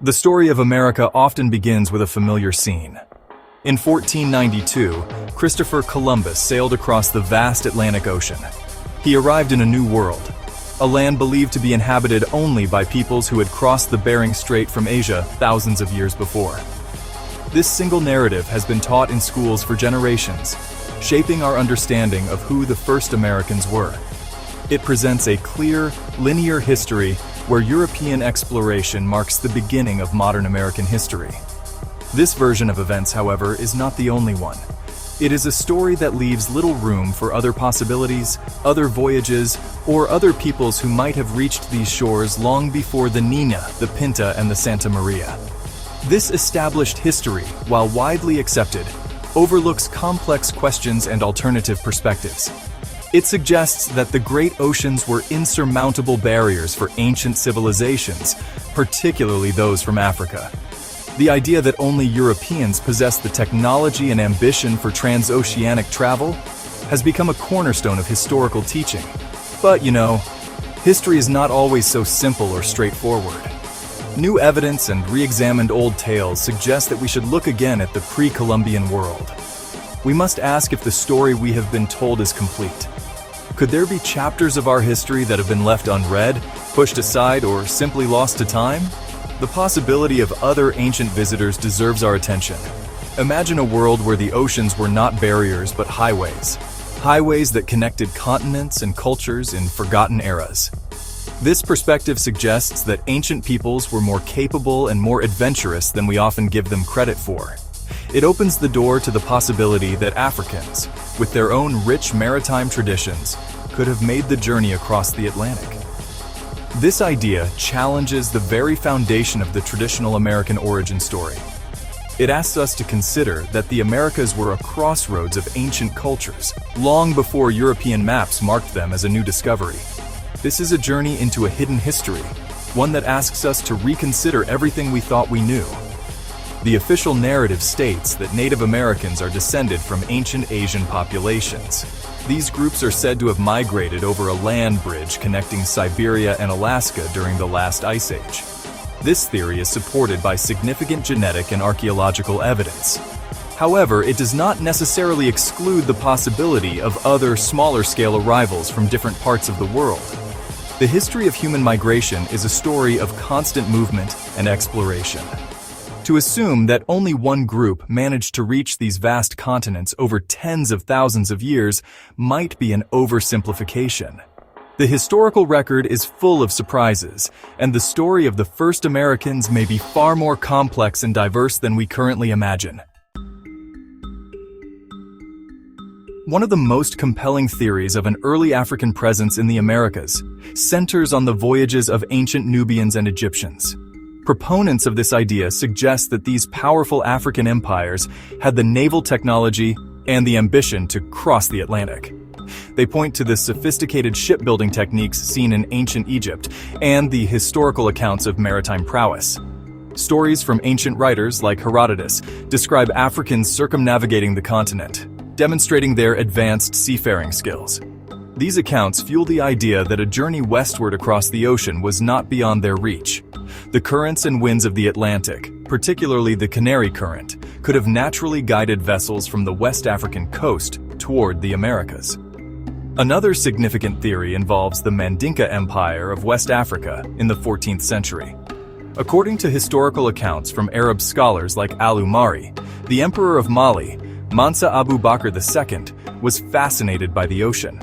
The story of America often begins with a familiar scene. In 1492, Christopher Columbus sailed across the vast Atlantic Ocean. He arrived in a new world, a land believed to be inhabited only by peoples who had crossed the Bering Strait from Asia thousands of years before. This single narrative has been taught in schools for generations, shaping our understanding of who the first Americans were. It presents a clear, linear history where European exploration marks the beginning of modern American history. This version of events, however, is not the only one. It is a story that leaves little room for other possibilities, other voyages, or other peoples who might have reached these shores long before the Nina, the Pinta, and the Santa Maria. This established history, while widely accepted, overlooks complex questions and alternative perspectives. It suggests that the great oceans were insurmountable barriers for ancient civilizations, particularly those from Africa. The idea that only Europeans possessed the technology and ambition for transoceanic travel has become a cornerstone of historical teaching. But, history is not always so simple or straightforward. New evidence and re-examined old tales suggest that we should look again at the pre-Columbian world. We must ask if the story we have been told is complete. Could there be chapters of our history that have been left unread, pushed aside, or simply lost to time? The possibility of other ancient visitors deserves our attention. Imagine a world where the oceans were not barriers but highways. Highways that connected continents and cultures in forgotten eras. This perspective suggests that ancient peoples were more capable and more adventurous than we often give them credit for. It opens the door to the possibility that Africans, with their own rich maritime traditions, could have made the journey across the Atlantic. This idea challenges the very foundation of the traditional American origin story. It asks us to consider that the Americas were a crossroads of ancient cultures, long before European maps marked them as a new discovery. This is a journey into a hidden history, one that asks us to reconsider everything we thought we knew. The official narrative states that Native Americans are descended from ancient Asian populations. These groups are said to have migrated over a land bridge connecting Siberia and Alaska during the last ice age. This theory is supported by significant genetic and archaeological evidence. However, it does not necessarily exclude the possibility of other smaller-scale arrivals from different parts of the world. The history of human migration is a story of constant movement and exploration. To assume that only one group managed to reach these vast continents over tens of thousands of years might be an oversimplification. The historical record is full of surprises, and the story of the first Americans may be far more complex and diverse than we currently imagine. One of the most compelling theories of an early African presence in the Americas centers on the voyages of ancient Nubians and Egyptians. Proponents of this idea suggest that these powerful African empires had the naval technology and the ambition to cross the Atlantic. They point to the sophisticated shipbuilding techniques seen in ancient Egypt and the historical accounts of maritime prowess. Stories from ancient writers like Herodotus describe Africans circumnavigating the continent, demonstrating their advanced seafaring skills. These accounts fuel the idea that a journey westward across the ocean was not beyond their reach. The currents and winds of the Atlantic, particularly the Canary Current, could have naturally guided vessels from the West African coast toward the Americas. Another significant theory involves the Mandinka Empire of West Africa in the 14th century. According to historical accounts from Arab scholars like Al-Umari, the Emperor of Mali, Mansa Abu Bakr II, was fascinated by the ocean.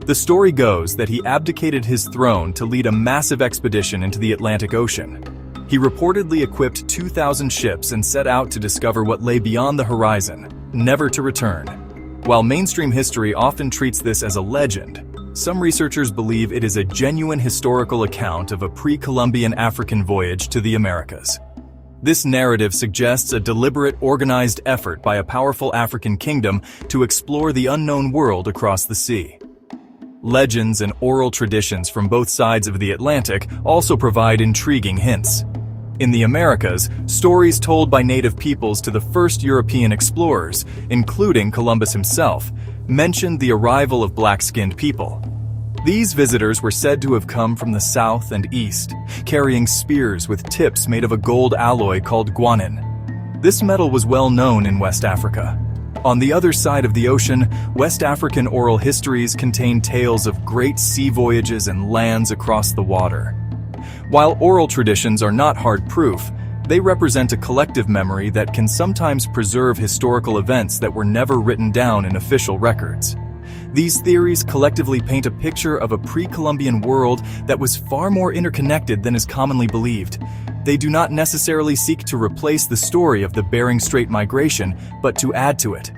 The story goes that he abdicated his throne to lead a massive expedition into the Atlantic Ocean. He reportedly equipped 2,000 ships and set out to discover what lay beyond the horizon, never to return. While mainstream history often treats this as a legend, some researchers believe it is a genuine historical account of a pre-Columbian African voyage to the Americas. This narrative suggests a deliberate, organized effort by a powerful African kingdom to explore the unknown world across the sea. Legends and oral traditions from both sides of the Atlantic also provide intriguing hints. In the Americas, stories told by native peoples to the first European explorers, including Columbus himself, mentioned the arrival of black-skinned people. These visitors were said to have come from the south and east, carrying spears with tips made of a gold alloy called guanin. This metal was well known in West Africa. On the other side of the ocean, West African oral histories contain tales of great sea voyages and lands across the water. While oral traditions are not hard proof, they represent a collective memory that can sometimes preserve historical events that were never written down in official records. These theories collectively paint a picture of a pre-Columbian world that was far more interconnected than is commonly believed. They do not necessarily seek to replace the story of the Bering Strait migration, but to add to it.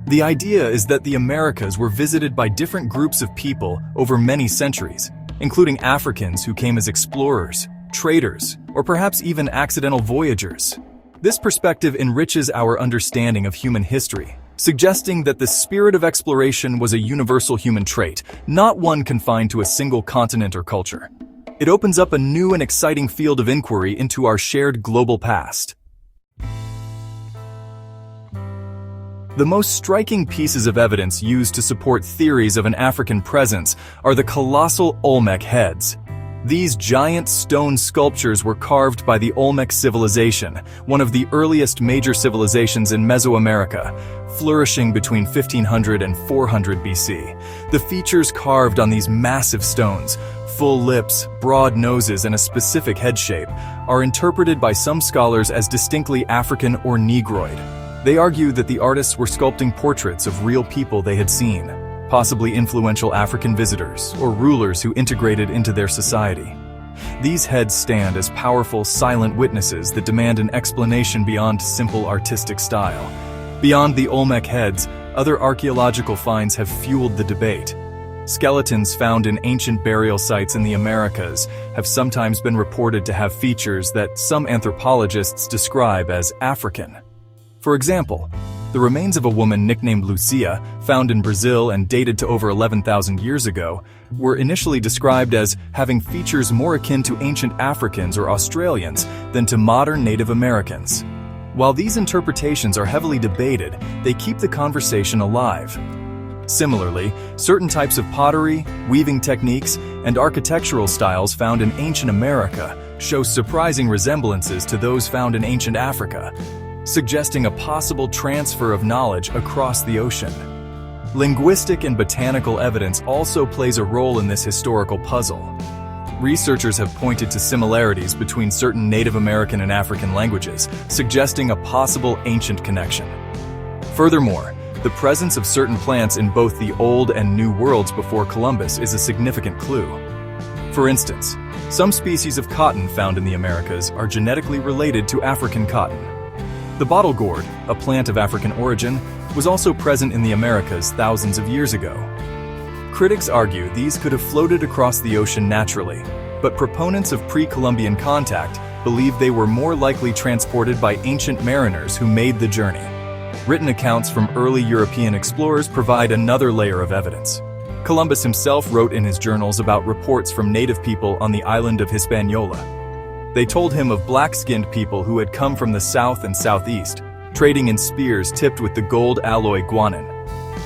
The idea is that the Americas were visited by different groups of people over many centuries, including Africans who came as explorers, traders, or perhaps even accidental voyagers. This perspective enriches our understanding of human history, suggesting that the spirit of exploration was a universal human trait, not one confined to a single continent or culture. It opens up a new and exciting field of inquiry into our shared global past. The most striking pieces of evidence used to support theories of an African presence are the colossal Olmec heads. These giant stone sculptures were carved by the Olmec civilization, one of the earliest major civilizations in Mesoamerica, flourishing between 1500 and 400 BC. The features carved on these massive stones, full lips, broad noses, and a specific head shape, are interpreted by some scholars as distinctly African or Negroid. They argue that the artists were sculpting portraits of real people they had seen, possibly influential African visitors or rulers who integrated into their society. These heads stand as powerful, silent witnesses that demand an explanation beyond simple artistic style. Beyond the Olmec heads, other archaeological finds have fueled the debate. Skeletons found in ancient burial sites in the Americas have sometimes been reported to have features that some anthropologists describe as African. For example, the remains of a woman nicknamed Lucia, found in Brazil and dated to over 11,000 years ago, were initially described as having features more akin to ancient Africans or Australians than to modern Native Americans. While these interpretations are heavily debated, they keep the conversation alive. Similarly, certain types of pottery, weaving techniques, and architectural styles found in ancient America show surprising resemblances to those found in ancient Africa, suggesting a possible transfer of knowledge across the ocean. Linguistic and botanical evidence also plays a role in this historical puzzle. Researchers have pointed to similarities between certain Native American and African languages, suggesting a possible ancient connection. Furthermore, the presence of certain plants in both the Old and New Worlds before Columbus is a significant clue. For instance, some species of cotton found in the Americas are genetically related to African cotton. The bottle gourd, a plant of African origin, was also present in the Americas thousands of years ago. Critics argue these could have floated across the ocean naturally, but proponents of pre-Columbian contact believe they were more likely transported by ancient mariners who made the journey. Written accounts from early European explorers provide another layer of evidence. Columbus himself wrote in his journals about reports from native people on the island of Hispaniola. They told him of black-skinned people who had come from the south and southeast, trading in spears tipped with the gold alloy guanin.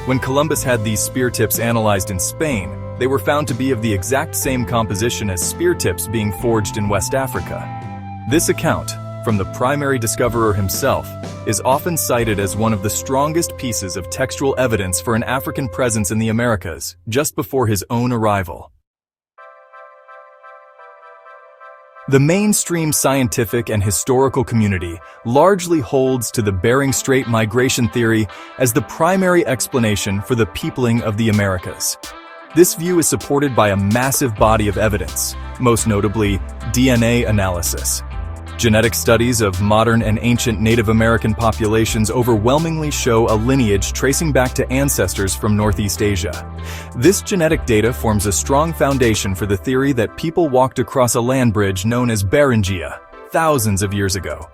When Columbus had these spear tips analyzed in Spain, they were found to be of the exact same composition as spear tips being forged in West Africa. This account, from the primary discoverer himself, is often cited as one of the strongest pieces of textual evidence for an African presence in the Americas, just before his own arrival. The mainstream scientific and historical community largely holds to the Bering Strait migration theory as the primary explanation for the peopling of the Americas. This view is supported by a massive body of evidence, most notably DNA analysis. Genetic studies of modern and ancient Native American populations overwhelmingly show a lineage tracing back to ancestors from Northeast Asia. This genetic data forms a strong foundation for the theory that people walked across a land bridge known as Beringia thousands of years ago.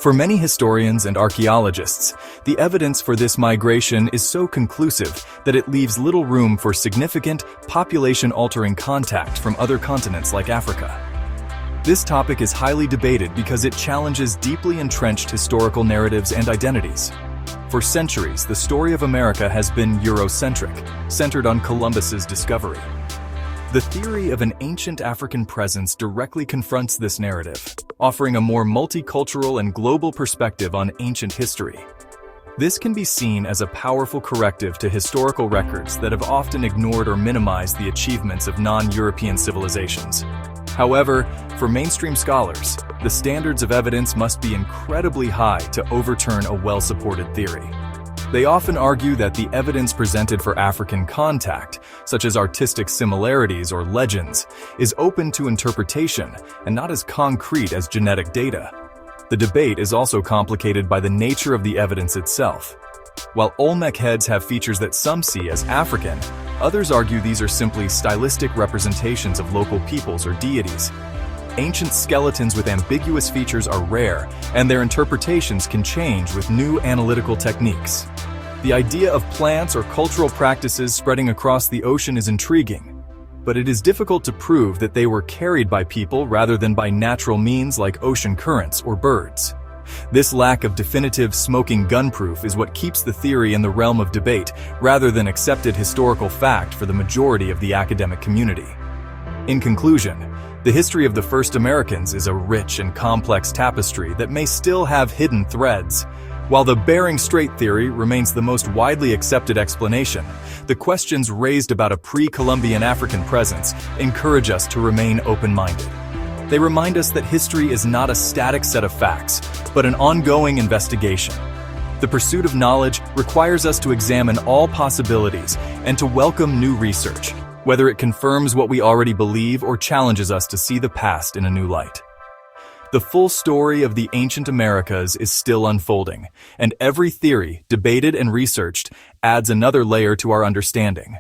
For many historians and archaeologists, the evidence for this migration is so conclusive that it leaves little room for significant, population-altering contact from other continents like Africa. This topic is highly debated because it challenges deeply entrenched historical narratives and identities. For centuries, the story of America has been Eurocentric, centered on Columbus's discovery. The theory of an ancient African presence directly confronts this narrative, offering a more multicultural and global perspective on ancient history. This can be seen as a powerful corrective to historical records that have often ignored or minimized the achievements of non-European civilizations. However, for mainstream scholars, the standards of evidence must be incredibly high to overturn a well-supported theory. They often argue that the evidence presented for African contact, such as artistic similarities or legends, is open to interpretation and not as concrete as genetic data. The debate is also complicated by the nature of the evidence itself. While Olmec heads have features that some see as African, others argue these are simply stylistic representations of local peoples or deities. Ancient skeletons with ambiguous features are rare, and their interpretations can change with new analytical techniques. The idea of plants or cultural practices spreading across the ocean is intriguing, but it is difficult to prove that they were carried by people rather than by natural means like ocean currents or birds. This lack of definitive smoking gun proof is what keeps the theory in the realm of debate rather than accepted historical fact for the majority of the academic community. In conclusion, the history of the first Americans is a rich and complex tapestry that may still have hidden threads. While the Bering Strait theory remains the most widely accepted explanation, the questions raised about a pre-Columbian African presence encourage us to remain open-minded. They remind us that history is not a static set of facts, but an ongoing investigation. The pursuit of knowledge requires us to examine all possibilities and to welcome new research, whether it confirms what we already believe or challenges us to see the past in a new light. The full story of the ancient Americas is still unfolding, and every theory, debated and researched, adds another layer to our understanding.